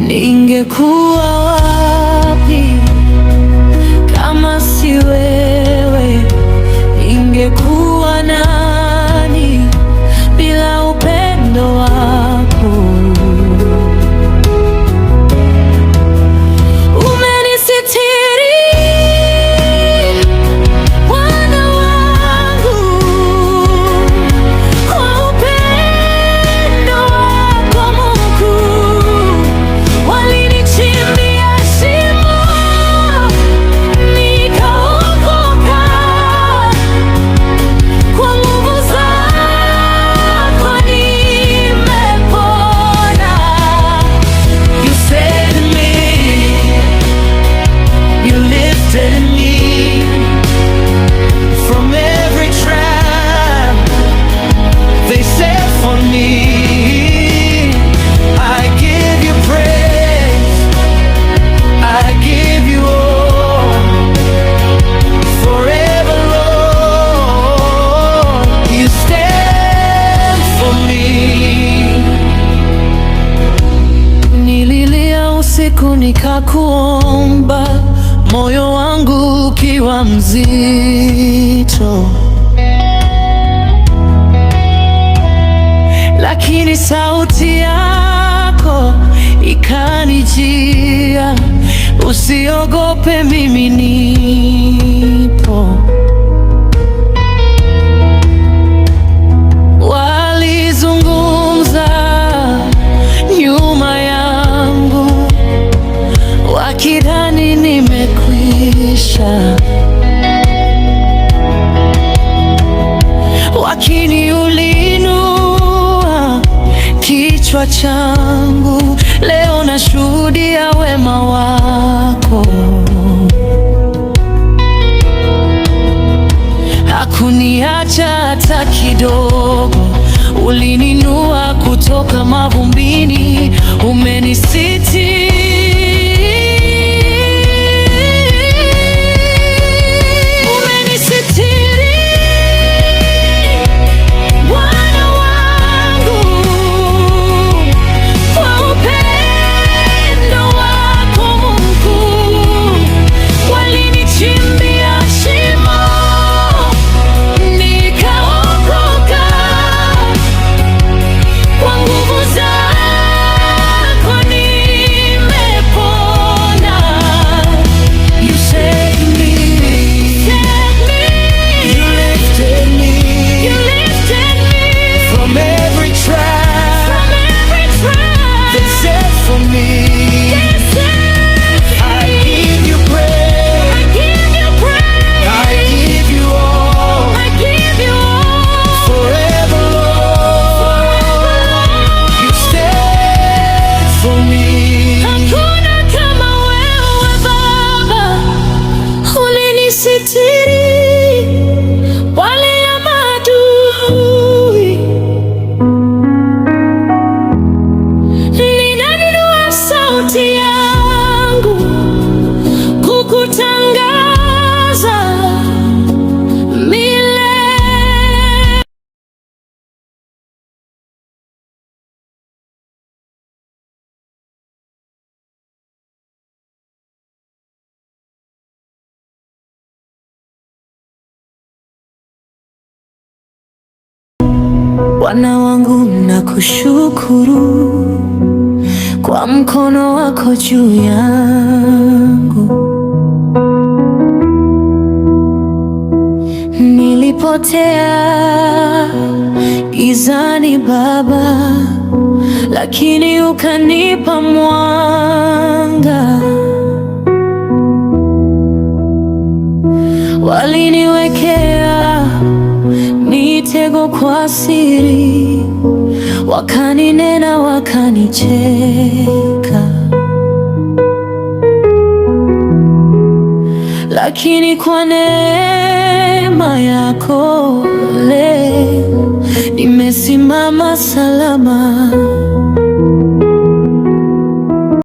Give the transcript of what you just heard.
Ningekuwa wapi kama si wewe? Ningekuwa nani bila upendo wako? Umenisitiri Bwana wangu, kwa upendo wako mkuu. Walinichimbia shimo nikaokoka, kwa nguvu zako nimepona. You saved me, you lifted me from every trap they set for me. I give you praise, I give you all, forever Lord, you stand for me. Nililia usiku nikakuomba, moyo wangu ukiwa mzito, lakini sauti yako ikanijia, usiogope, mimi nipo. Walizungumza nyuma yangu wakidhani nimekwisha, lakini uliinua kichwa changu. Leo nashuhudia wema wako. Hakuniacha hata kidogo, ulininua kutoka mavumbini, umenisitiri. Bwana wangu, kwa upendo wako mkuu. Walinichimbia shimo nikaokoka, kwa nguvu zako nimepona. You saved me, you lifted me from every trap that's set for me. I give you praise, I give you all, forever Lord, you stand for me. Hakuna kama wewe Baba, ulinisitiri wale ya maadui. Ninainua sauti yangu kukutangaza milele. Bwana wangu, nakushukuru kwa mkono wako juu yangu. Nilipotea gizani Baba, lakini ukanipa mwanga. Waliniwekea mitego kwa siri, wakaninena, wakanicheka, lakini kwa neema yako leo nimesimama salama.